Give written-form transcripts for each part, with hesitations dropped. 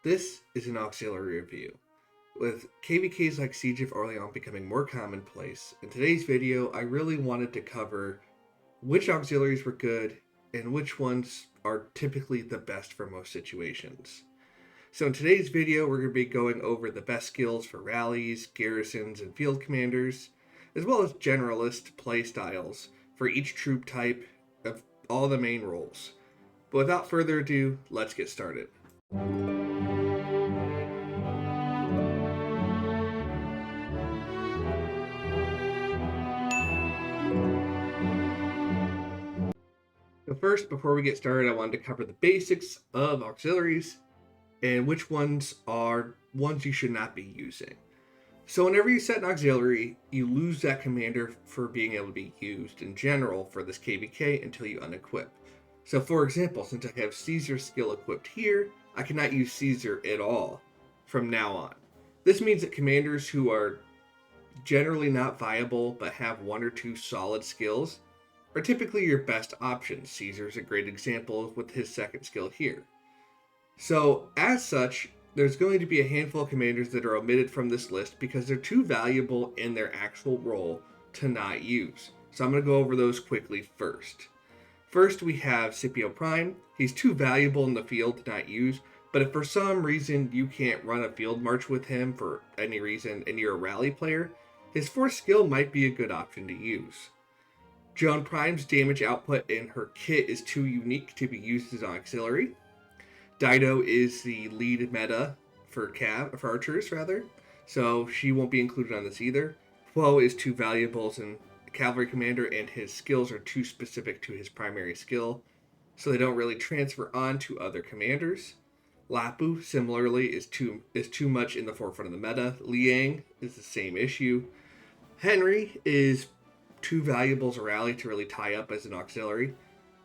This is an auxiliary review. With KvKs like Siege of Orleans becoming more commonplace, in today's video I really wanted to cover which auxiliaries were good and which ones are typically the best for most situations. So in today's video we're going to be going over the best skills for rallies, garrisons, and field commanders, as well as generalist playstyles for each troop type of all the main roles. But without further ado, let's get started. So first, before we get started, I wanted to cover the basics of auxiliaries and which ones are ones you should not be using. So whenever you set an auxiliary, you lose that commander for being able to be used in general for this KvK until you unequip. So for example, since I have Caesar skill equipped here, I cannot use Caesar at all from now on. This means that commanders who are generally not viable but have one or two solid skills are typically your best options. Caesar's a great example with his second skill here. So as such, there's going to be a handful of commanders that are omitted from this list because they're too valuable in their actual role to not use. So I'm going to go over those quickly first. First, we have Scipio Prime. He's too valuable in the field to not use, but if for some reason you can't run a field march with him for any reason and you're a rally player, his fourth skill might be a good option to use. Joan Prime's damage output in her kit is too unique to be used as an auxiliary. Dido is the lead meta for archers, so she won't be included on this either. Poe is too valuable as a cavalry commander, and his skills are too specific to his primary skill, so they don't really transfer on to other commanders. Lapu, similarly, is too much in the forefront of the meta. Liang is the same issue. Henry is too valuable as a rally to really tie up as an auxiliary.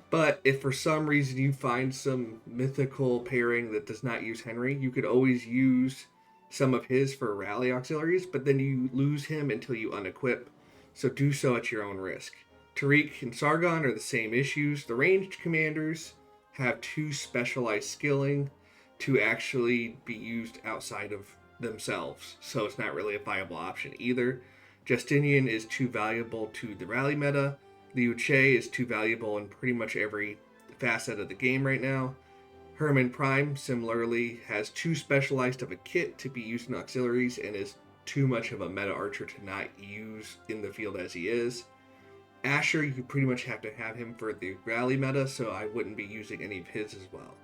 But if for some reason you find some mythical pairing that does not use Henry, you could always use some of his for rally auxiliaries, but then you lose him until you unequip, so do so at your own risk. Tariq and Sargon are the same issues. The ranged commanders have too specialized skilling to actually be used outside of themselves, so it's not really a viable option either. Justinian is too valuable to the rally meta. Liu Che is too valuable in pretty much every facet of the game right now. Herman Prime, similarly, has too specialized of a kit to be used in auxiliaries and is too much of a meta archer to not use in the field as he is. Asher, you pretty much have to have him for the rally meta, so I wouldn't be using any of his as well.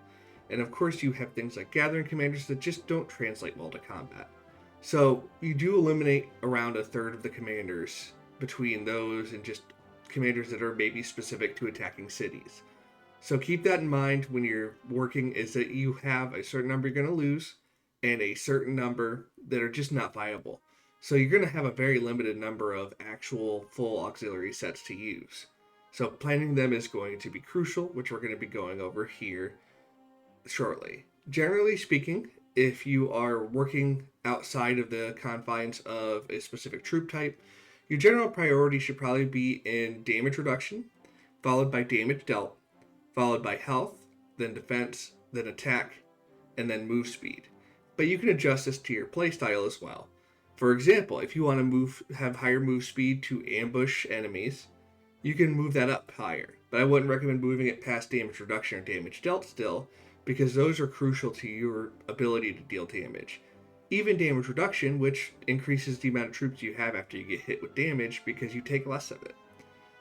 And of course you have things like gathering commanders that just don't translate well to combat. So you do eliminate around a third of the commanders between those and just commanders that are maybe specific to attacking cities. So keep that in mind when you're working, is that you have a certain number you're going to lose and a certain number that are just not viable. So you're going to have a very limited number of actual full auxiliary sets to use. So planning them is going to be crucial, which we're going to be going over here shortly. Generally speaking, if you are working outside of the confines of a specific troop type, your general priority should probably be in damage reduction, followed by damage dealt, followed by health, then defense, then attack, and then move speed. But you can adjust this to your playstyle as well. For example, if you want to have higher move speed to ambush enemies, you can move that up higher. But I wouldn't recommend moving it past damage reduction or damage dealt still, because those are crucial to your ability to deal damage. Even damage reduction, which increases the amount of troops you have after you get hit with damage because you take less of it.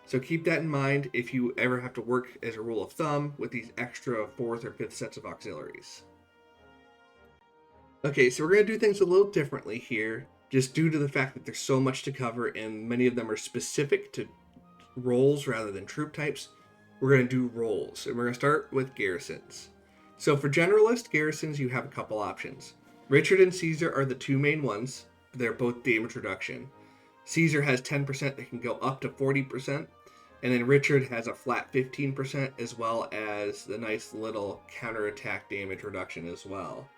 So keep that in mind if you ever have to work as a rule of thumb with these extra 4th or 5th sets of auxiliaries. Okay, so we're going to do things a little differently here, just due to the fact that there's so much to cover and many of them are specific to roles rather than troop types. We're going to do roles, and we're going to start with garrisons. So for generalist garrisons, you have a couple options. Richard and Caesar are the two main ones. They're both damage reduction. Caesar has 10% that can go up to 40%, and then Richard has a flat 15% as well as the nice little counterattack damage reduction as well.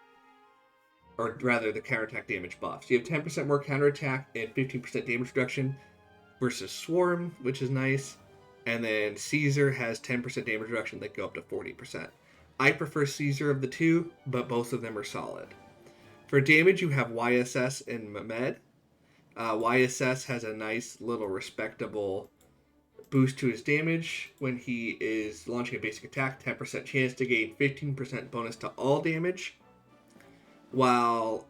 Or rather, the counterattack damage buff. So you have 10% more counterattack and 15% damage reduction versus Swarm, which is nice. And then Caesar has 10% damage reduction that go up to 40%. I prefer Caesar of the two, but both of them are solid. For damage, you have YSS and Mehmed. YSS has a nice little respectable boost to his damage when he is launching a basic attack, 10% chance to gain 15% bonus to all damage, while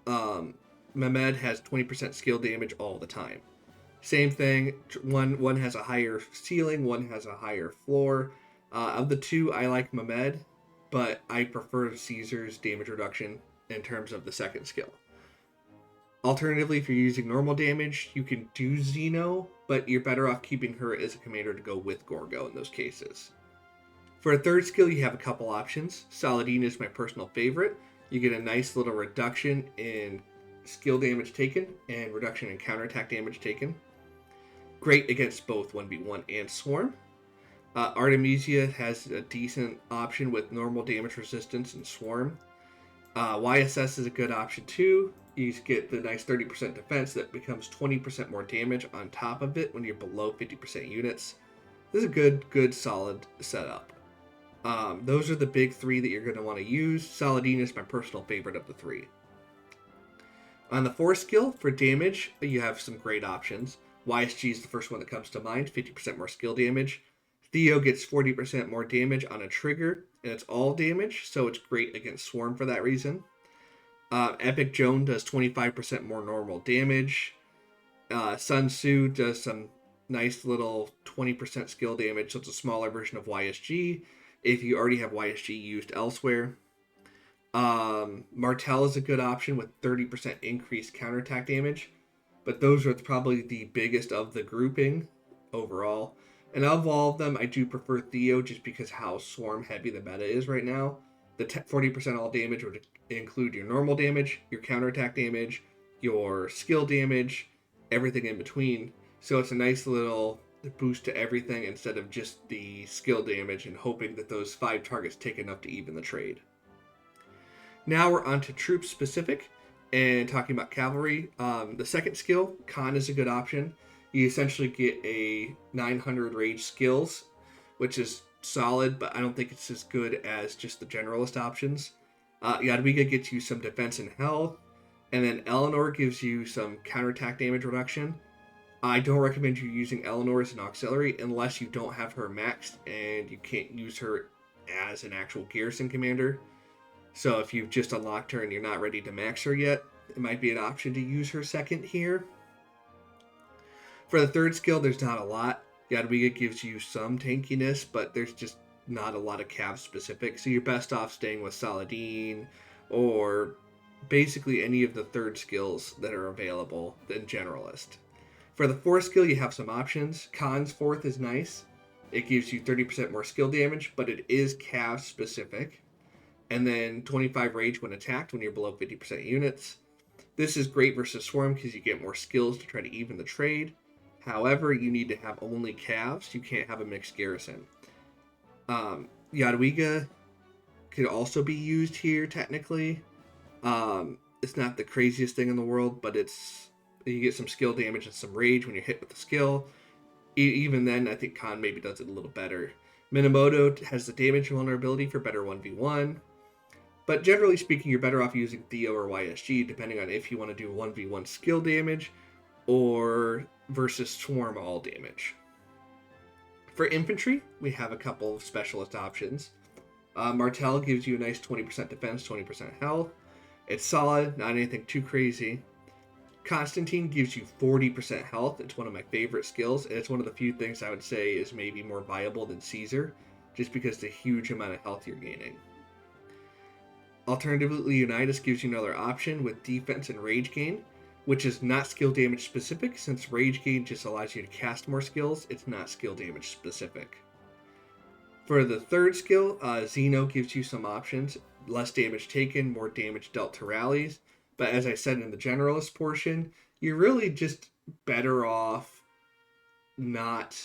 Mehmed has 20% skill damage all the time. Same thing, one has a higher ceiling, one has a higher floor. Of the two, I like Mehmed, but I prefer Caesar's damage reduction in terms of the second skill. Alternatively, if you're using normal damage, you can do Zeno, but you're better off keeping her as a commander to go with Gorgo in those cases. For a third skill, you have a couple options. Saladin is my personal favorite. You get a nice little reduction in skill damage taken and reduction in counterattack damage taken. Great against both 1v1 and Swarm. Artemisia has a decent option with normal damage resistance and Swarm. YSS is a good option too. You get the nice 30% defense that becomes 20% more damage on top of it when you're below 50% units. This is a good solid setup. Those are the big three that you're going to want to use. Saladin is my personal favorite of the three. On the fourth skill, for damage, you have some great options. YSG is the first one that comes to mind, 50% more skill damage. Theo gets 40% more damage on a trigger, and it's all damage, so it's great against Swarm for that reason. Epic Joan does 25% more normal damage. Sun Tzu does some nice little 20% skill damage, so it's a smaller version of YSG if you already have YSG used elsewhere. Martel is a good option with 30% increased counterattack damage, but those are probably the biggest of the grouping overall. And of all of them, I do prefer Theo just because how Swarm heavy the meta is right now. The 40% all damage would include your normal damage, your counterattack damage, your skill damage, everything in between. So it's a nice little boost to everything instead of just the skill damage and hoping that those 5 targets take enough to even the trade. Now we're on to troop specific and talking about cavalry. The second skill, Khan, is a good option. You essentially get a 900 rage skills, which is solid, but I don't think it's as good as just the generalist options. Jadwiga gets you some defense and health, and then Eleanor gives you some counterattack damage reduction. I don't recommend you using Eleanor as an auxiliary unless you don't have her maxed and you can't use her as an actual garrison commander. So if you've just unlocked her and you're not ready to max her yet, it might be an option to use her second here. For the third skill, there's not a lot. Jadwiga gives you some tankiness, but there's just not a lot of cav specific, so you're best off staying with Saladin or basically any of the third skills that are available in generalist. For the fourth skill, you have some options. Khan's fourth is nice. It gives you 30% more skill damage, but it is cav specific. And then 25 rage when attacked when you're below 50% units. This is great versus Swarm because you get more skills to try to even the trade. However, you need to have only calves. You can't have a mixed garrison. Jadwiga could also be used here, technically. It's not the craziest thing in the world, but you get some skill damage and some rage when you're hit with the skill. Even then, I think Khan maybe does it a little better. Minamoto has the damage vulnerability for better 1v1. But generally speaking, you're better off using Theo or YSG, depending on if you want to do 1v1 skill damage or versus Swarm all damage. For infantry, we have a couple of specialist options. Martel gives you a nice 20% defense, 20% health. It's solid, not anything too crazy. Constantine gives you 40% health. It's one of my favorite skills, and it's one of the few things I would say is maybe more viable than Caesar, just because the huge amount of health you're gaining. Alternatively, Leonidas gives you another option with defense and rage gain, which is not skill damage specific, since rage gain just allows you to cast more skills. It's not skill damage specific. For the third skill, Zeno gives you some options. Less damage taken, more damage dealt to rallies. But as I said in the generalist portion, you're really just better off not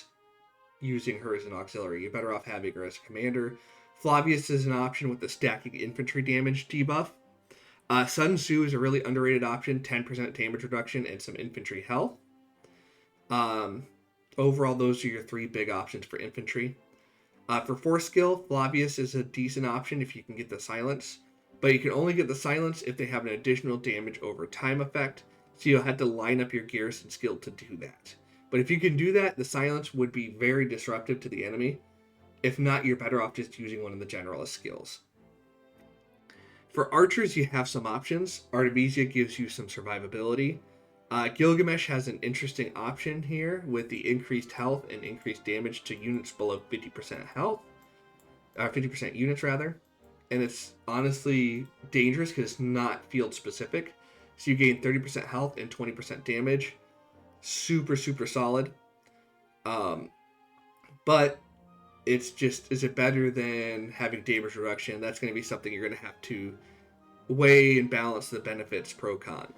using her as an auxiliary. You're better off having her as a commander. Flavius is an option with the stacking infantry damage debuff. Sun Tzu is a really underrated option, 10% damage reduction and some infantry health. Overall, those are your 3 big options for infantry. For 4th skill, Flavius is a decent option if you can get the silence, but you can only get the silence if they have an additional damage over time effect, so you'll have to line up your garrison skill to do that. But if you can do that, the silence would be very disruptive to the enemy. If not, you're better off just using one of the generalist skills. For archers, you have some options. Artemisia gives you some survivability. Gilgamesh has an interesting option here with the increased health and increased damage to units below 50% health. 50% units, rather. And it's honestly dangerous because it's not field specific. So you gain 30% health and 20% damage. Super, super solid. But it's just, is it better than having damage reduction? That's going to be something you're going to have to weigh and balance the benefits pro-con.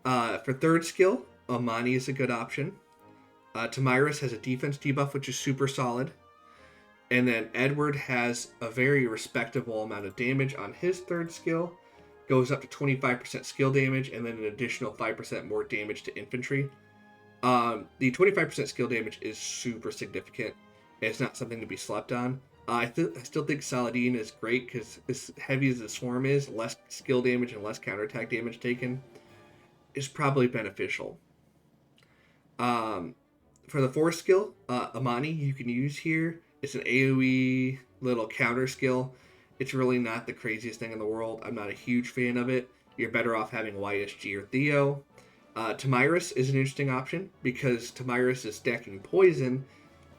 For 3rd skill, Amani is a good option. Tamiris has a defense debuff, which is super solid. And then Edward has a very respectable amount of damage on his 3rd skill. Goes up to 25% skill damage, and then an additional 5% more damage to infantry. The 25% skill damage is super significant. It's not something to be slept on. I still think Saladin is great because as heavy as the swarm is, less skill damage and less counterattack damage taken is probably beneficial. For the 4th skill, Amani you can use here. It's an AoE little counter skill. It's really not the craziest thing in the world. I'm not a huge fan of it. You're better off having YSG or Theo. Tamiris is an interesting option because Tamiris is stacking poison,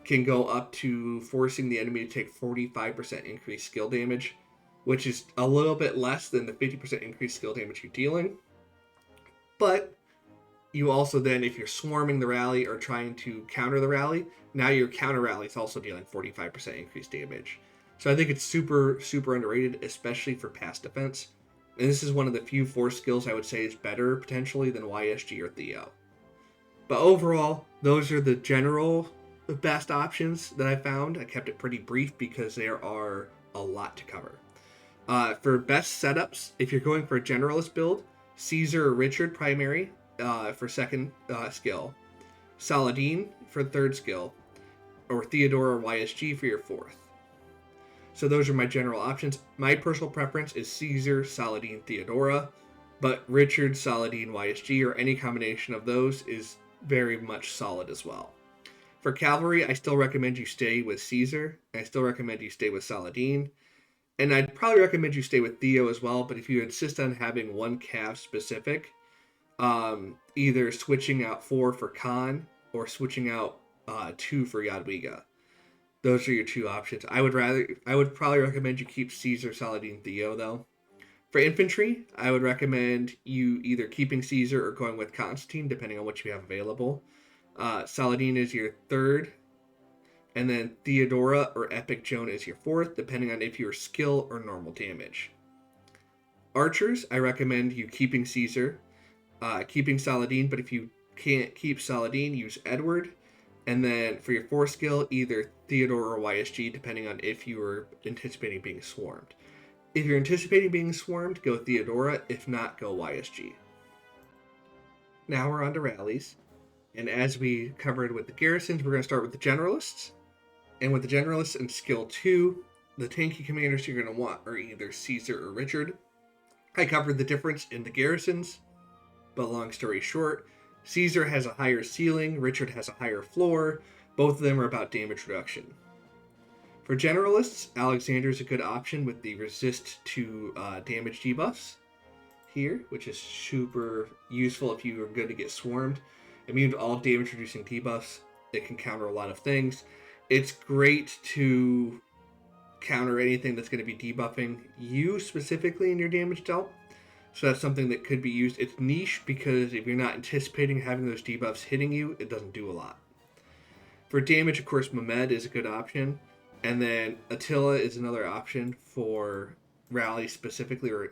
can go up to forcing the enemy to take 45% increased skill damage, which is a little bit less than the 50% increased skill damage you're dealing. But you also then, if you're swarming the rally or trying to counter the rally, now your counter rally is also dealing 45% increased damage. So I think it's super, super underrated, especially for pass defense. And this is one of the few 4th skills I would say is better potentially than YSG or Theo. But overall, those are the general best options that I found. I kept it pretty brief because there are a lot to cover. For best setups, if you're going for a generalist build, Caesar or Richard primary for 2nd skill, Saladin for 3rd skill, or Theodora or YSG for your 4th. So those are my general options. My personal preference is Caesar, Saladin, Theodora, but Richard, Saladin, YSG, or any combination of those is very much solid as well. For cavalry, I still recommend you stay with Caesar. I still recommend you stay with Saladin. And I'd probably recommend you stay with Theo as well, but if you insist on having one cav specific, either switching out 4 for Khan or switching out 2 for Jadwiga. Those are your 2 options. I would probably recommend you keep Caesar, Saladin, Theo though. For infantry, I would recommend you either keeping Caesar or going with Constantine, depending on what you have available. Saladin is your 3rd, and then Theodora or Epic Joan is your 4th, depending on if you're skill or normal damage. Archers, I recommend you keeping Caesar, keeping Saladin, but if you can't keep Saladin, use Edward. And then for your 4th skill, either Theodora or YSG, depending on if you are anticipating being swarmed. If you're anticipating being swarmed, go Theodora. If not, go YSG. Now we're on to rallies. And as we covered with the garrisons, we're going to start with the generalists. And with the generalists in skill 2, the tanky commanders you're going to want are either Caesar or Richard. I covered the difference in the garrisons, but long story short, Caesar has a higher ceiling, Richard has a higher floor. Both of them are about damage reduction. For generalists, Alexander's a good option with the resist to damage debuffs here, which is super useful if you are going to get swarmed. Immune to all damage reducing debuffs. It can counter a lot of things. It's great to counter anything that's going to be debuffing you specifically in your damage dealt. So that's something that could be used. It's niche because if you're not anticipating having those debuffs hitting you, it doesn't do a lot. For damage, of course, Mehmed is a good option. And then Attila is another option for Rally specifically, with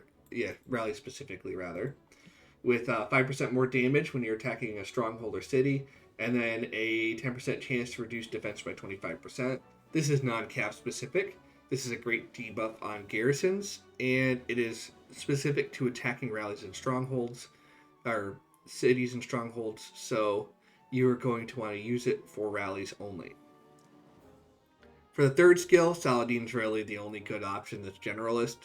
5% more damage when you're attacking a stronghold or city, and then a 10% chance to reduce defense by 25%. This is non-cap specific. This is a great debuff on garrisons, and it is specific to attacking rallies and strongholds, or cities and strongholds, so you're going to want to use it for rallies only. For For the third skill, Saladin's really the only good option that's generalist.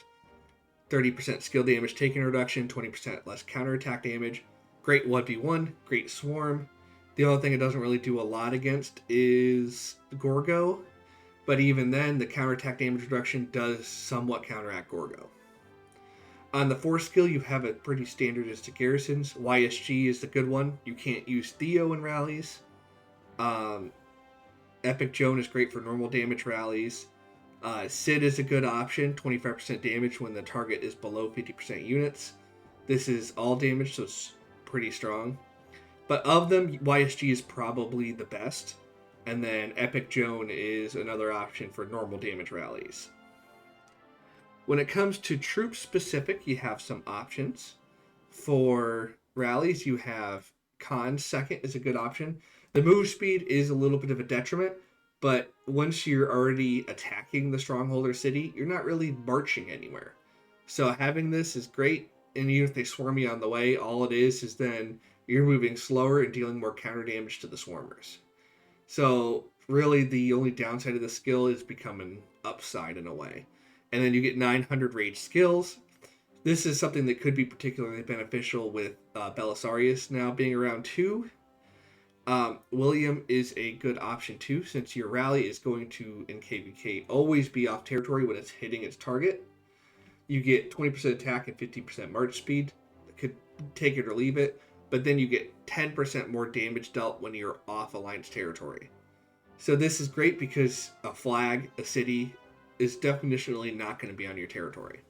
30% skill damage taken reduction, 20% less counterattack damage. Great 1v1, great swarm. The only thing it doesn't really do a lot against is Gorgo, but even then, the counterattack damage reduction does somewhat counteract Gorgo. On the fourth skill, you have it pretty standardistic Garrisons. YSG is the good one. You can't use Theo in rallies. Epic Joan is great for normal damage rallies. Sid is a good option, 25% damage when the target is below 50% units. This is all damage, so it's pretty strong. But of them, YSG is probably the best. And then Epic Joan is another option for normal damage rallies. When it comes to troop specific, you have some options. For rallies, you have Khan's second is a good option. The move speed is a little bit of a detriment, but once you're already attacking the stronghold or city, you're not really marching anywhere. So having this is great, and even if they swarm you on the way, all it is then you're moving slower and dealing more counter damage to the swarmers. So really the only downside of the skill is becoming upside in a way. And then you get 900 rage skills. This is something that could be particularly beneficial with Belisarius now being around too. William is a good option too, since your rally is going to, in KvK, always be off territory when it's hitting its target. You get 20% attack and 15% march speed. Could take it or leave it. But then you get 10% more damage dealt when you're off alliance territory. So this is great because a flag, a city, is definitionally not going to be on your territory.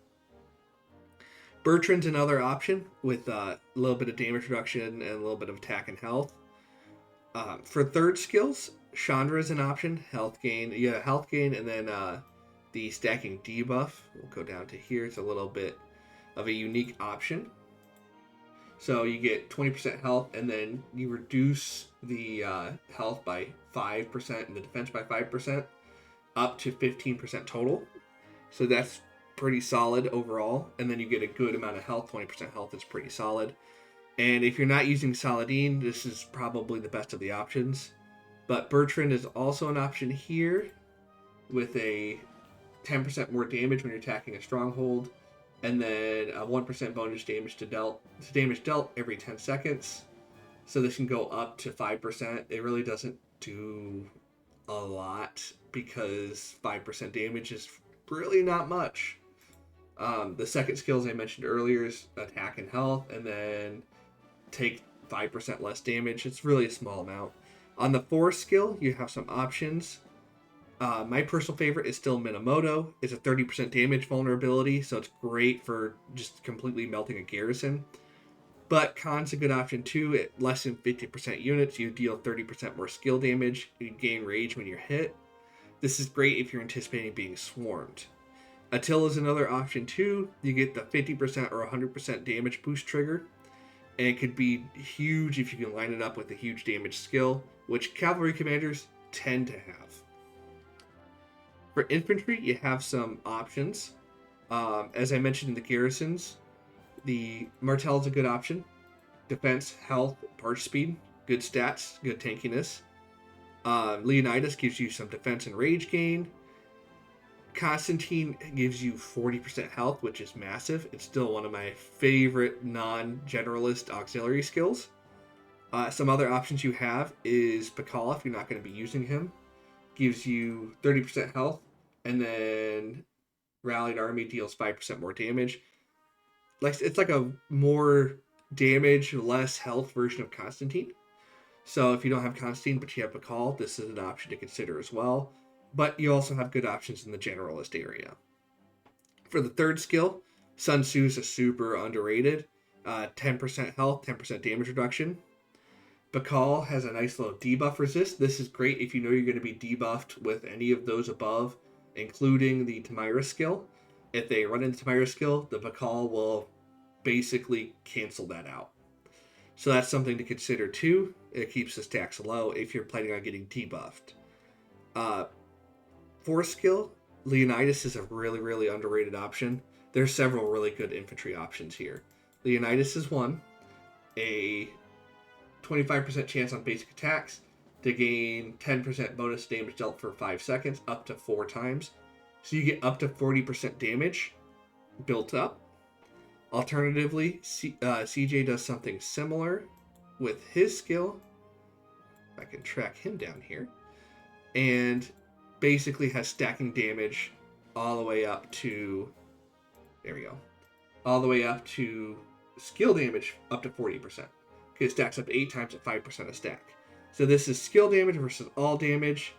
Bertrand's another option with a little bit of damage reduction and a little bit of attack and health. For third skills, Chandra is an option. Health gain. You have health gain and then the stacking debuff. We'll go down to here. It's a little bit of a unique option. So you get 20% health, and then you reduce the health by 5% and the defense by 5%, up to 15% total. So that's pretty solid overall. And then you get a good amount of health. 20% health is pretty solid. And if you're not using Saladin, this is probably the best of the options. But Bertrand is also an option here with a 10% more damage when you're attacking a stronghold. And then a 1% bonus damage to damage dealt every 10 seconds. So this can go up to 5%. It really doesn't do a lot because 5% damage is really not much. The second skill, as I mentioned earlier, is attack and health, and then take 5% less damage. It's really a small amount. On the fourth skill, you have some options. My personal favorite is still Minamoto. It's a 30% damage vulnerability, so it's great for just completely melting a garrison. But Khan's a good option too. At less than 50% units, you deal 30% more skill damage. You gain rage when you're hit. This is great if you're anticipating being swarmed. Attila is another option too. You get the 50% or 100% damage boost trigger. And it could be huge if you can line it up with a huge damage skill, which cavalry commanders tend to have. For infantry, you have some options. As I mentioned in the garrisons, the Martel is a good option. Defense, health, march speed, good stats, good tankiness. Leonidas gives you some defense and rage gain. Constantine gives you 40% health, which is massive. It's still one of my favorite non-generalist auxiliary skills. Some other options you have is Bakal, if you're not going to be using him. Gives you 30% health, and then Rallied Army deals 5% more damage. It's like a more damage, less health version of Constantine. So if you don't have Constantine, but you have Bakal, this is an option to consider as well. But you also have good options in the generalist area. For the third skill, Sun Tzu is a super underrated. 10% health, 10% damage reduction. Bakal has a nice little debuff resist. This is great if you know you're going to be debuffed with any of those above, including the Tamira skill. If they run into Tamira skill, the Bakal will basically cancel that out. So that's something to consider too. It keeps the stacks low if you're planning on getting debuffed. Fourth skill, Leonidas is a really, really underrated option. There's several really good infantry options here. Leonidas is one. A 25% chance on basic attacks, to gain 10% bonus damage dealt for 5 seconds, up to 4 times. So you get up to 40% damage built up. Alternatively, CJ does something similar with his skill. I can track him down here. And basically has stacking damage all the way up to... There we go. All the way up to skill damage up to 40%. Because it stacks up 8 times at 5% a stack. So this is skill damage versus all damage.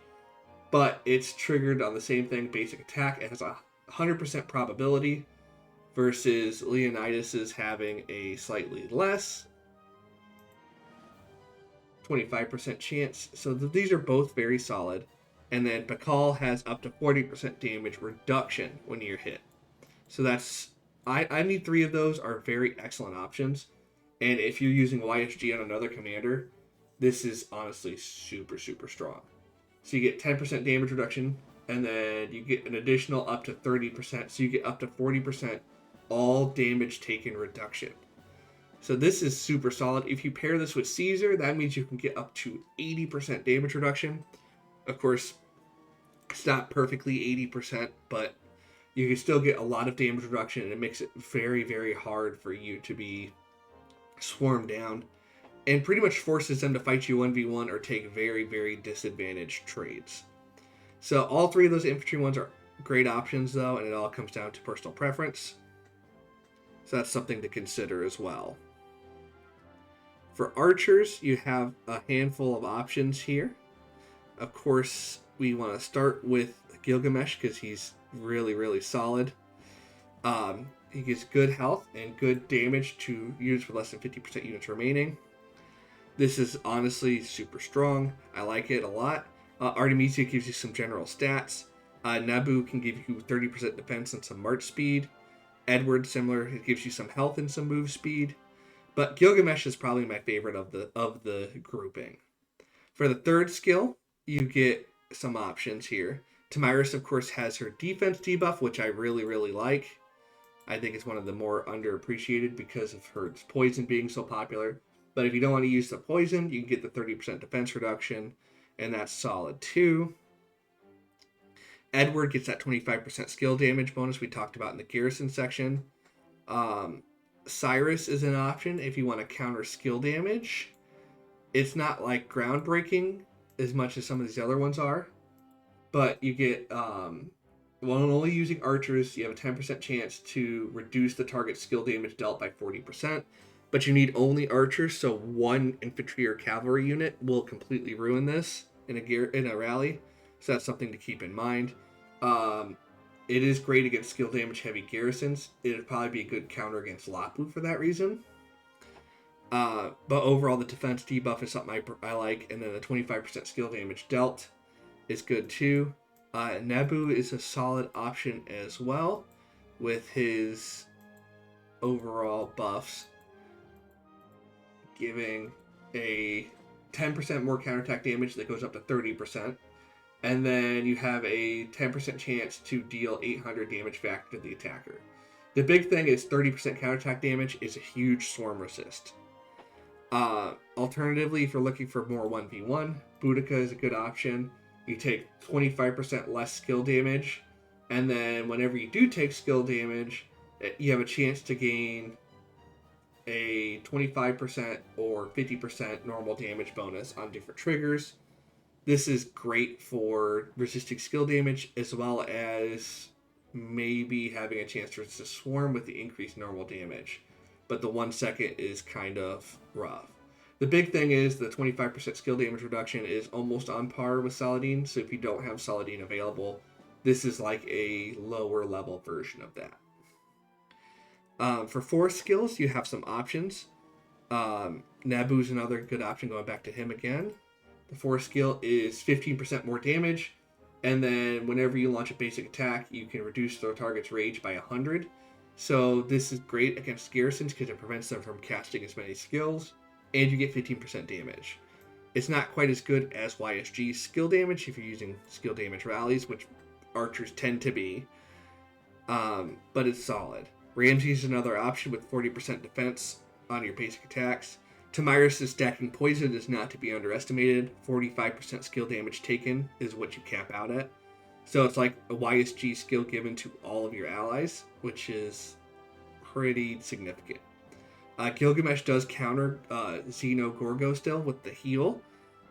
But it's triggered on the same thing, basic attack. It has a 100% probability versus Leonidas's having a slightly less 25% chance. So these are both very solid. And then Pakal has up to 40% damage reduction when you're hit. So that's... I need 3 of those are very excellent options. And if you're using YSG on another commander, this is honestly super, super strong. So you get 10% damage reduction, and then you get an additional up to 30%. So you get up to 40% all damage taken reduction. So this is super solid. If you pair this with Caesar, that means you can get up to 80% damage reduction. Of course, it's not perfectly 80%, but you can still get a lot of damage reduction, and it makes it very, very hard for you to be swarmed down. And pretty much forces them to fight you 1v1 or take very, very disadvantaged trades. So all 3 of those infantry ones are great options, though, and it all comes down to personal preference. So that's something to consider as well. For archers, you have a handful of options here. Of course, we want to start with Gilgamesh because he's really, really solid. He gives good health and good damage to units with less than 50% units remaining. This is honestly super strong. I like it a lot. Artemisia gives you some general stats. Nabu can give you 30% defense and some march speed. Edward, similar, it gives you some health and some move speed. But Gilgamesh is probably my favorite of the grouping. For the third skill, you get some options here. Tamiris, of course, has her defense debuff, which I really, really like. I think it's one of the more underappreciated because of her poison being so popular. But if you don't want to use the poison, you can get the 30% defense reduction, and that's solid too. Edward gets that 25% skill damage bonus we talked about in the Garrison section. Cyrus is an option if you want to counter skill damage. It's not like groundbreaking as much as some of these other ones are, but you get, when only using archers, you have a 10% chance to reduce the target skill damage dealt by 40%. But you need only archers, so 1 infantry or cavalry unit will completely ruin this in a rally. So that's something to keep in mind. It is great against skill damage heavy garrisons. It would probably be a good counter against Lapu for that reason. But overall, the defense debuff is something I like, and then the 25% skill damage dealt is good too. Nabu is a solid option as well with his overall buffs, giving a 10% more counterattack damage that goes up to 30%. And then you have a 10% chance to deal 800 damage back to the attacker. The big thing is 30% counterattack damage is a huge swarm resist. Alternatively, if you're looking for more 1v1, Boudica is a good option. You take 25% less skill damage, and then whenever you do take skill damage, you have a chance to gain a 25% or 50% normal damage bonus on different triggers. This is great for resisting skill damage, as well as maybe having a chance to resist swarm with the increased normal damage. But the 1 second is kind of rough. The big thing is the 25% skill damage reduction is almost on par with Saladin, so if you don't have Saladin available, this is like a lower level version of that. For force skills, you have some options. Nabu's another good option, going back to him again. The force skill is 15% more damage, and then whenever you launch a basic attack, you can reduce the target's rage by 100. So this is great against garrisons because it prevents them from casting as many skills, and you get 15% damage. It's not quite as good as YSG's skill damage if you're using skill damage rallies, which archers tend to be, but it's solid. Ramses is another option with 40% defense on your basic attacks. Tamiris' stacking poison is not to be underestimated. 45% skill damage taken is what you cap out at. So it's like a YSG skill given to all of your allies, which is pretty significant. Gilgamesh does counter Xeno Gorgo still with the heal.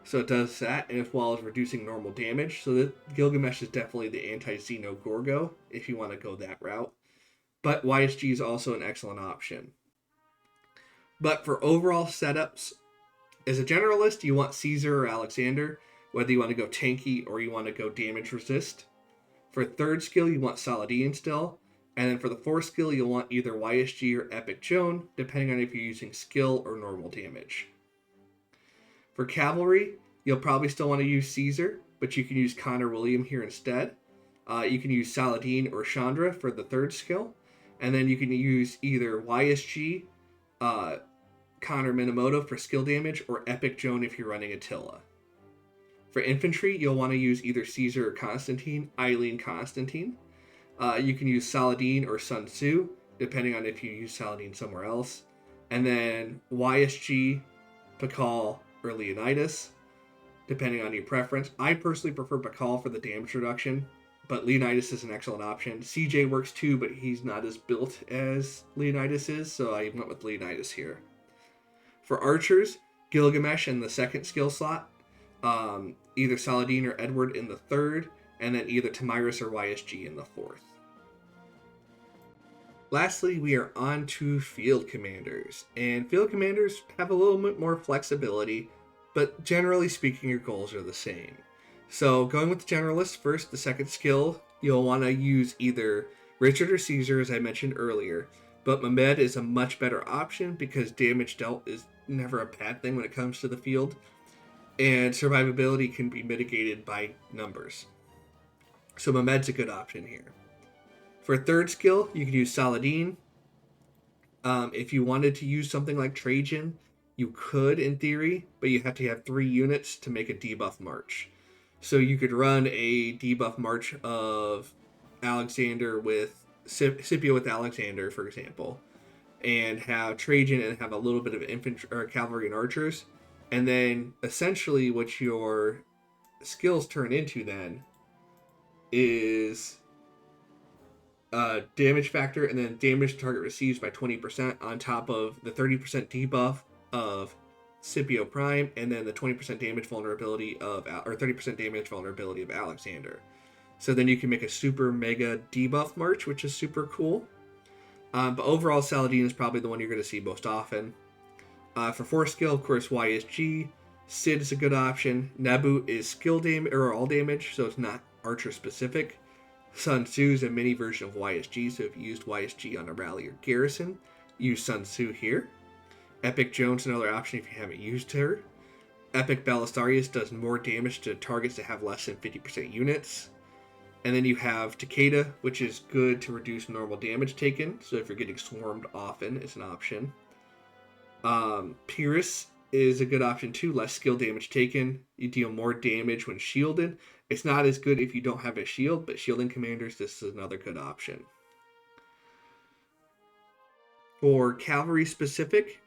So it does that, and as well as reducing normal damage. So that Gilgamesh is definitely the anti-Xeno Gorgo, if you want to go that route. But YSG is also an excellent option. But for overall setups, as a generalist, you want Caesar or Alexander, whether you want to go tanky or you want to go damage resist. For third skill, you want Saladin still. And then for the fourth skill, you'll want either YSG or Epic Joan, depending on if you're using skill or normal damage. For cavalry, you'll probably still want to use Caesar, but you can use Connor William here instead. You can use Saladin or Chandra for the third skill. And then you can use either YSG, Connor Minamoto for skill damage, or Epic Joan if you're running Attila. For infantry, you'll want to use either Caesar or Constantine, Eileen Constantine. You can use Saladin or Sun Tzu, depending on if you use Saladin somewhere else. And then YSG, Pakal, or Leonidas, depending on your preference. I personally prefer Pakal for the damage reduction, but Leonidas is an excellent option. CJ works too, but he's not as built as Leonidas is, so I went with Leonidas here. For archers, Gilgamesh in the second skill slot, either Saladin or Edward in the third, and then either Tamiris or YSG in the fourth. Lastly, we are on to field commanders, and field commanders have a little bit more flexibility, but generally speaking, your goals are the same. So going with the generalist first, the second skill, you'll want to use either Richard or Caesar, as I mentioned earlier, but Mehmed is a much better option because damage dealt is never a bad thing when it comes to the field, and survivability can be mitigated by numbers. So Mehmed's a good option here. For third skill, you can use Saladin. If you wanted to use something like Trajan, you could in theory, but you have to have 3 units to make a debuff march. So you could run a debuff march of Alexander with Scipio with Alexander, for example, and have Trajan and have a little bit of infantry or cavalry and archers, and then essentially what your skills turn into then is damage factor, and then damage target receives by 20% on top of the 30% debuff of Scipio Prime, and then the 20% damage vulnerability of, or 30% damage vulnerability of Alexander. So then you can make a super mega debuff march, which is super cool. But overall, Saladin is probably the one you're going to see most often. For 4th skill, of course, YSG. Sid is a good option. Nabu is skill damage or all damage, so it's not archer specific. Sun Tzu is a mini version of YSG, so if you used YSG on a rally or garrison, use Sun Tzu here. Epic Joan's another option if you haven't used her. Epic Belisarius does more damage to targets that have less than 50% units. And then you have Takeda, which is good to reduce normal damage taken, so if you're getting swarmed often, it's an option. Pyrrhus is a good option too, less skill damage taken. You deal more damage when shielded. It's not as good if you don't have a shield, but shielding commanders, this is another good option. For cavalry specific,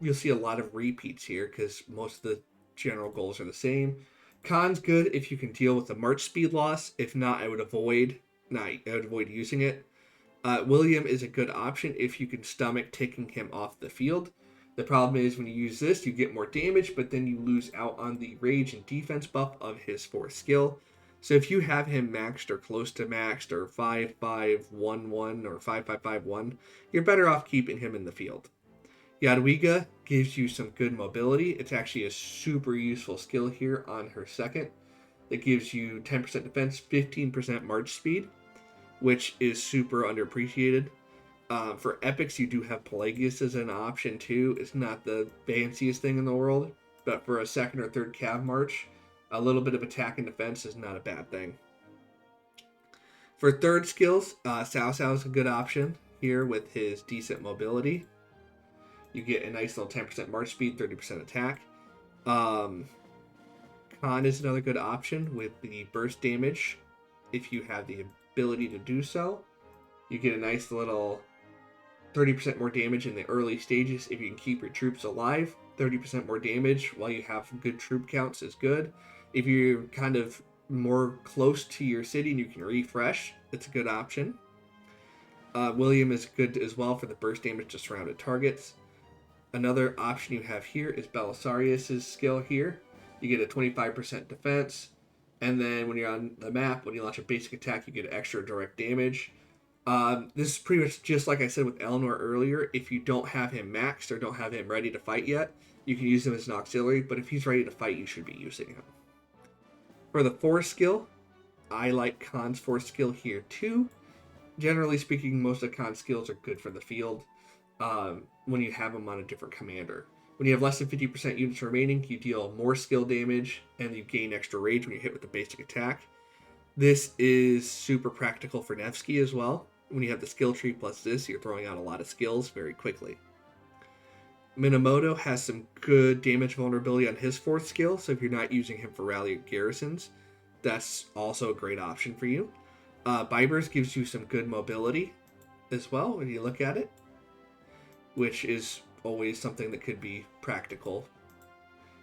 you'll see a lot of repeats here because most of the general goals are the same. Khan's good if you can deal with the march speed loss. If not, I would avoid using it. William is a good option if you can stomach taking him off the field. The problem is when you use this, you get more damage, but then you lose out on the rage and defense buff of his 4th skill. So if you have him maxed or close to maxed or 5-5-1-1 or 5-5-5-1, you're better off keeping him in the field. Jadwiga gives you some good mobility. It's actually a super useful skill here on her 2nd. That gives you 10% defense, 15% march speed, which is super underappreciated. For epics, you do have Pelagius as an option too. It's not the fanciest thing in the world, but for a 2nd or 3rd cav march, a little bit of attack and defense is not a bad thing. For 3rd skills, Cao Cao is a good option here with his decent mobility. You get a nice little 10% march speed, 30% attack. Khan is another good option with the burst damage if you have the ability to do so. You get a nice little 30% more damage in the early stages if you can keep your troops alive. 30% more damage while you have good troop counts is good. If you're kind of more close to your city and you can refresh, it's a good option. William is good as well for the burst damage to surrounded targets. Another option you have here is Belisarius' skill here. You get a 25% defense, and then when you're on the map, when you launch a basic attack, you get extra direct damage. This is pretty much just like I said with Eleanor earlier. If you don't have him maxed or don't have him ready to fight yet, you can use him as an auxiliary, but if he's ready to fight, you should be using him. For the force skill, I like Khan's force skill here too. Generally speaking, most of Khan's skills are good for the field when you have them on a different commander. When you have less than 50% units remaining, you deal more skill damage and you gain extra rage when you hit with the basic attack. This is super practical for Nevsky as well. When you have the skill tree plus this, you're throwing out a lot of skills very quickly. Minamoto has some good damage vulnerability on his fourth skill, so if you're not using him for rally garrisons, that's also a great option for you. Bibers gives you some good mobility as well when you look at it, which is always something that could be practical.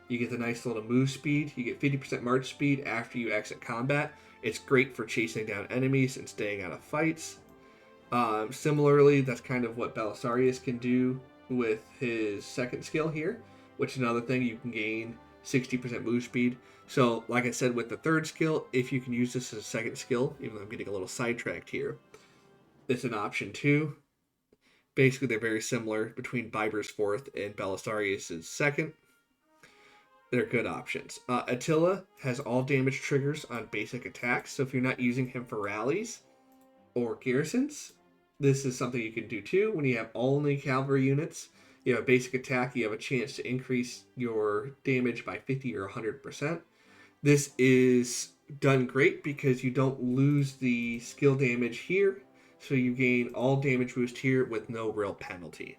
You get the nice little move speed. You get 50% march speed after you exit combat. It's great for chasing down enemies and staying out of fights. Similarly, that's kind of what Belisarius can do with his second skill here, which is another thing. You can gain 60% move speed. So, like I said, with the third skill, if you can use this as a second skill, even though I'm getting a little sidetracked here, it's an option too. Basically, they're very similar between Biber's fourth and Belisarius' second. They're good options. Attila has all damage triggers on basic attacks, so if you're not using him for rallies or garrisons, this is something you can do too. When you have only cavalry units, you have a basic attack, you have a chance to increase your damage by 50 or 100%. This is done great because you don't lose the skill damage here, so you gain all damage boost here with no real penalty.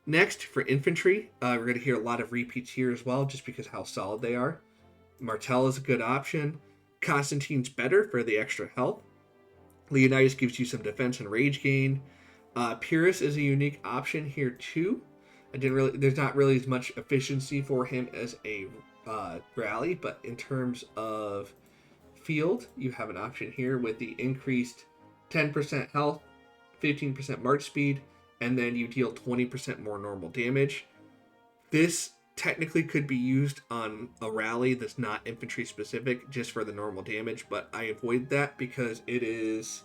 Next, for infantry, we're going to hear a lot of repeats here as well, just because how solid they are. Martel is a good option. Constantine's better for the extra health. Leonidas gives you some defense and rage gain. Pyrrhus is a unique option here too. There's not really as much efficiency for him as a rally, but in terms of field, you have an option here with the increased 10% health, 15% march speed, and then you deal 20% more normal damage. This technically could be used on a rally that's not infantry specific, just for the normal damage, but I avoid that because it is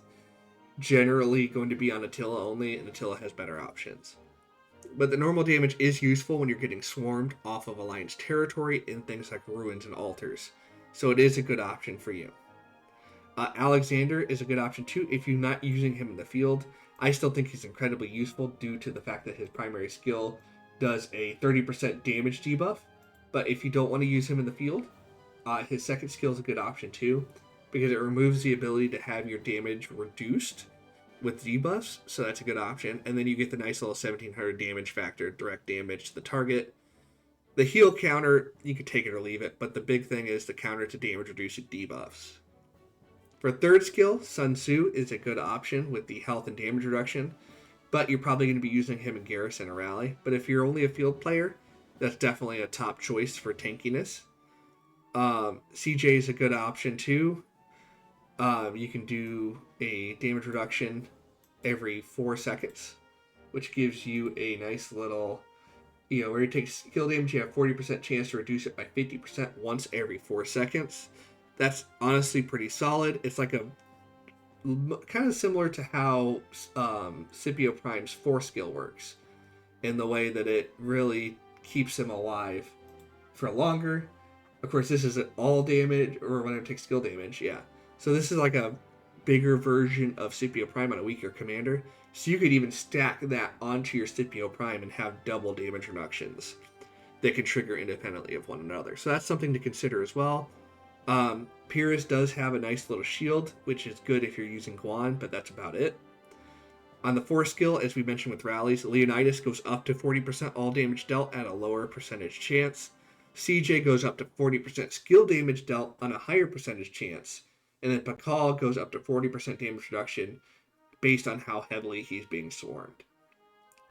generally going to be on Attila only, and Attila has better options. But the normal damage is useful when you're getting swarmed off of Alliance territory in things like ruins and altars, so it is a good option for you. Alexander is a good option too if you're not using him in the field. I still think he's incredibly useful due to the fact that his primary skill does a 30% damage debuff. But if you don't want to use him in the field, his second skill is a good option too, because it removes the ability to have your damage reduced with debuffs, so that's a good option. And then you get the nice little 1700 damage factor, direct damage to the target. The heal counter, you could take it or leave it, but the big thing is the counter to damage reducing debuffs. For third skill, Sun Tzu is a good option with the health and damage reduction, but you're probably going to be using him in Garrison or Rally. But if you're only a field player, that's definitely a top choice for tankiness. CJ is a good option too. You can do a damage reduction every 4 seconds, which gives you a nice little, where you take skill damage, you have 40% chance to reduce it by 50% once every 4 seconds. That's honestly pretty solid. It's like a kind of similar to how Scipio Prime's 4 skill works, in the way that it really keeps him alive for longer. Of course, this isn't all damage, or when it takes skill damage, yeah. So this is like a bigger version of Scipio Prime on a weaker commander. So you could even stack that onto your Scipio Prime and have double damage reductions that can trigger independently of one another. So that's something to consider as well. Pyrrhus does have a nice little shield, which is good if you're using Guan, but that's about it. On the 4 skill, as we mentioned with Rallies, Leonidas goes up to 40% all damage dealt at a lower percentage chance. CJ goes up to 40% skill damage dealt on a higher percentage chance. And then Pakal goes up to 40% damage reduction based on how heavily he's being swarmed.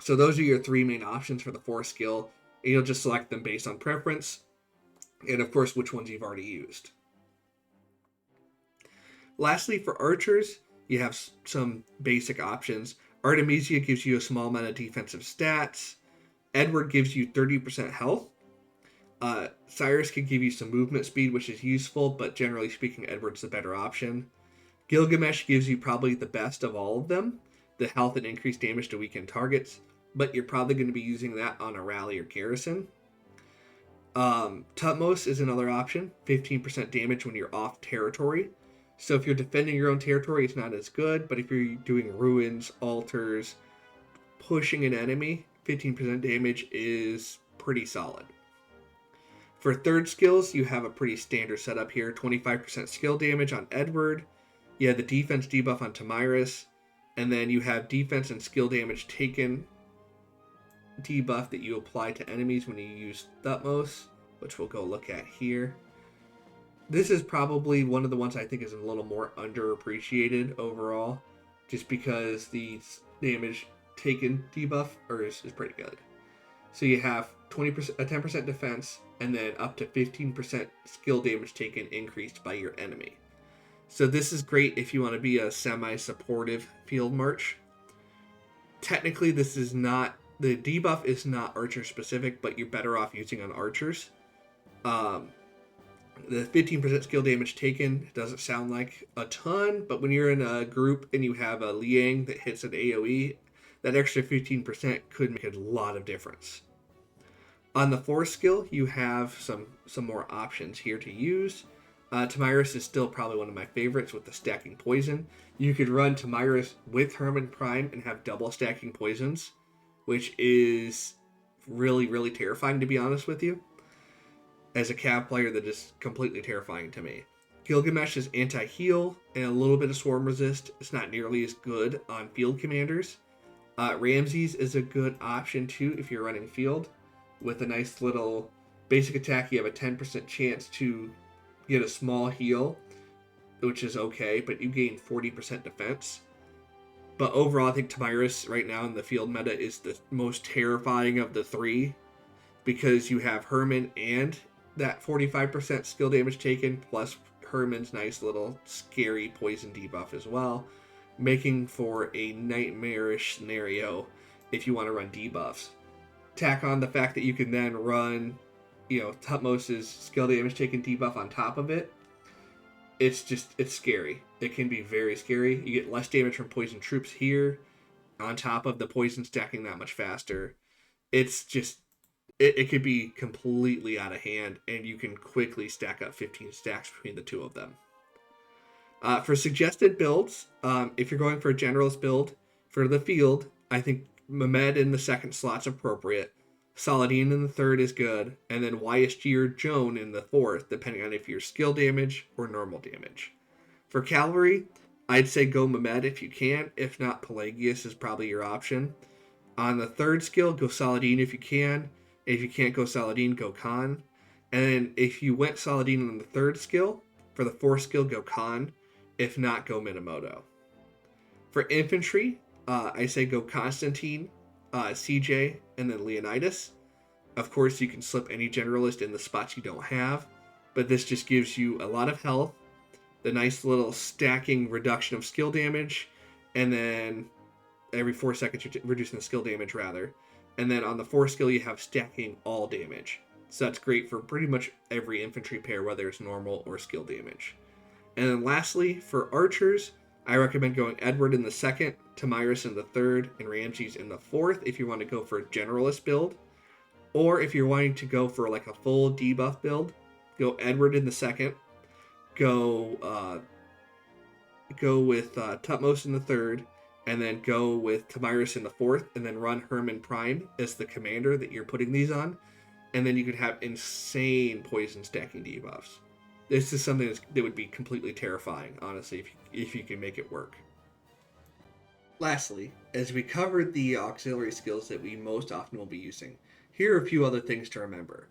So those are your three main options for the force skill, and you'll just select them based on preference, and of course which ones you've already used. Lastly, for archers, you have some basic options. Artemisia gives you a small amount of defensive stats. Edward gives you 30% health. Cyrus can give you some movement speed, which is useful, but generally speaking, Edward's the better option. Gilgamesh gives you probably the best of all of them, the health and increased damage to weakened targets, but you're probably going to be using that on a rally or garrison. Tutmos is another option, 15% damage when you're off territory. So if you're defending your own territory, it's not as good, but if you're doing ruins, altars, pushing an enemy, 15% damage is pretty solid. For third skills, you have a pretty standard setup here. 25% skill damage on Edward. You have the defense debuff on Tamiris. And then you have defense and skill damage taken debuff that you apply to enemies when you use Thutmose, which we'll go look at here. This is probably one of the ones I think is a little more underappreciated overall, just because the damage taken debuff is pretty good. So you have 20%, a 10% defense, and then up to 15% skill damage taken increased by your enemy. So this is great if you want to be a semi-supportive field march. Technically, this is not, the debuff is not archer specific, but you're better off using on archers. The 15% skill damage taken doesn't sound like a ton, but when you're in a group and you have a Liang that hits an AoE, that extra 15% could make a lot of difference. On the force skill, you have some more options here to use. Tamiris is still probably one of my favorites with the stacking poison. You could run Tamiris with Hermann Prime and have double stacking poisons, which is really, really terrifying, to be honest with you. As a Cav player, that is completely terrifying to me. Gilgamesh is anti-heal and a little bit of swarm resist. It's not nearly as good on field commanders. Ramses is a good option too if you're running field. With a nice little basic attack, you have a 10% chance to get a small heal, which is okay, but you gain 40% defense. But overall, I think Tamiris right now in the field meta is the most terrifying of the three, because you have Hermann and that 45% skill damage taken, plus Hermann's nice little scary poison debuff as well, making for a nightmarish scenario if you want to run debuffs. Tack on the fact that you can then run, Tutmose's skill damage taken debuff on top of it. It's scary. It can be very scary. You get less damage from poison troops here, on top of the poison stacking that much faster. It's just, it could be completely out of hand, and you can quickly stack up 15 stacks between the two of them. For suggested builds, if you're going for a generalist build for the field, I think Mehmed in the second slot's appropriate. Saladin in the third is good, and then YSG or Joan in the fourth, depending on if you're skill damage or normal damage. For cavalry, I'd say go Mehmed if you can. If not, Pelagius is probably your option. On the third skill, go Saladin if you can. If you can't go Saladin, go Khan. And then if you went Saladin on the third skill, for the fourth skill, go Khan. If not, go Minamoto. For infantry, I say go Constantine, CJ, and then Leonidas. Of course, you can slip any generalist in the spots you don't have, but this just gives you a lot of health, the nice little stacking reduction of skill damage, and then every 4 seconds you're reducing the skill damage, rather. And then on the fourth skill, you have stacking all damage. So that's great for pretty much every infantry pair, whether it's normal or skill damage. And then lastly, for archers, I recommend going Edward in the second, Tamiris in the third, and Ramses in the fourth if you want to go for a generalist build. Or if you're wanting to go for like a full debuff build, go Edward in the second, go with Tutmos in the third, and then go with Tamiris in the fourth, and then run Hermann Prime as the commander that you're putting these on. And then you could have insane poison stacking debuffs. This is something that would be completely terrifying, honestly, if you can make it work. Lastly, as we covered the auxiliary skills that we most often will be using, here are a few other things to remember.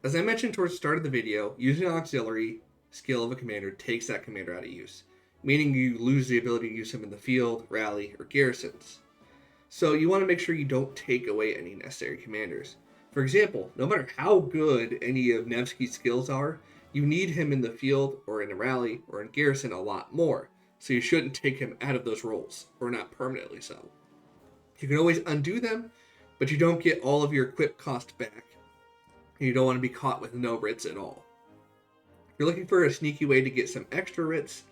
As I mentioned towards the start of the video, using an auxiliary skill of a commander takes that commander out of use, meaning you lose the ability to use him in the field, rally, or garrisons. So you want to make sure you don't take away any necessary commanders. For example, no matter how good any of Nevsky's skills are, you need him in the field or in a rally or in garrison a lot more, so you shouldn't take him out of those roles, or not permanently so. You can always undo them, but you don't get all of your equip cost back. You don't want to be caught with no writs at all. If you're looking for a sneaky way to get some extra writs,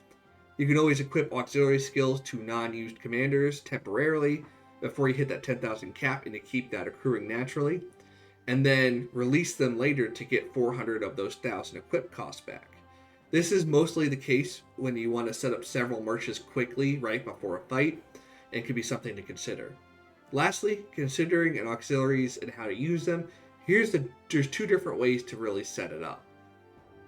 you can always equip auxiliary skills to non-used commanders temporarily before you hit that 10,000 cap and to keep that accruing naturally, and then release them later to get 400 of those 1,000 equip costs back. This is mostly the case when you want to set up several marches quickly right before a fight, and could be something to consider. Lastly, considering an auxiliaries and how to use them, there's two different ways to really set it up.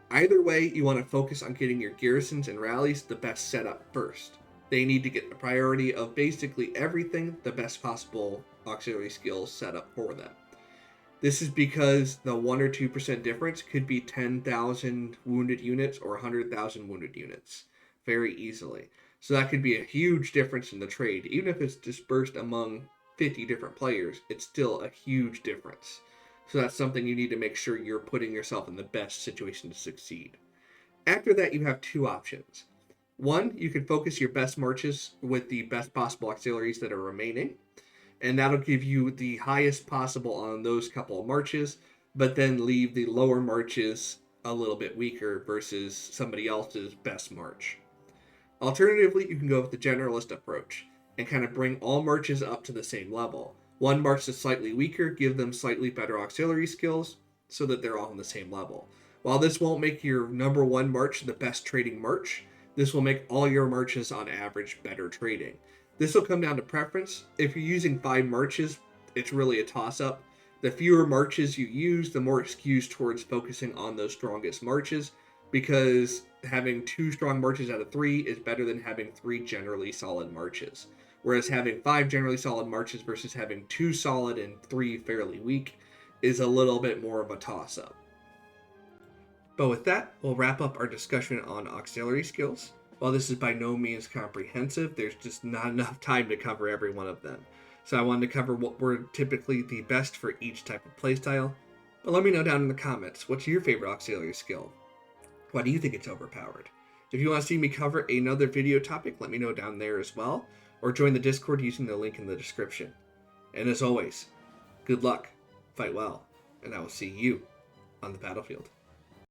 Either way, you want to focus on getting your garrisons and rallies the best setup first. They need to get the priority of basically everything, the best possible auxiliary skills set up for them. This is because the 1 or 2% difference could be 10,000 wounded units or 100,000 wounded units very easily. So that could be a huge difference in the trade. Even if it's dispersed among 50 different players, it's still a huge difference. So that's something you need to make sure you're putting yourself in the best situation to succeed. After that, you have two options. One, you can focus your best marches with the best possible auxiliaries that are remaining, and that'll give you the highest possible on those couple of marches, but then leave the lower marches a little bit weaker versus somebody else's best march. Alternatively, you can go with the generalist approach and kind of bring all marches up to the same level. One march is slightly weaker, give them slightly better auxiliary skills so that they're all on the same level. While this won't make your number one march the best trading march, this will make all your marches on average better trading. This will come down to preference. If you're using 5 marches, it's really a toss-up. The fewer marches you use, the more it skews towards focusing on those strongest marches, because having 2 strong marches out of 3 is better than having 3 generally solid marches. Whereas having 5 generally solid marches versus having 2 solid and 3 fairly weak is a little bit more of a toss-up. But with that, we'll wrap up our discussion on auxiliary skills. While this is by no means comprehensive, there's just not enough time to cover every one of them. So I wanted to cover what were typically the best for each type of playstyle. But let me know down in the comments, what's your favorite auxiliary skill? Why do you think it's overpowered? If you want to see me cover another video topic, let me know down there as well, or join the Discord using the link in the description. And as always, good luck, fight well, and I will see you on the battlefield.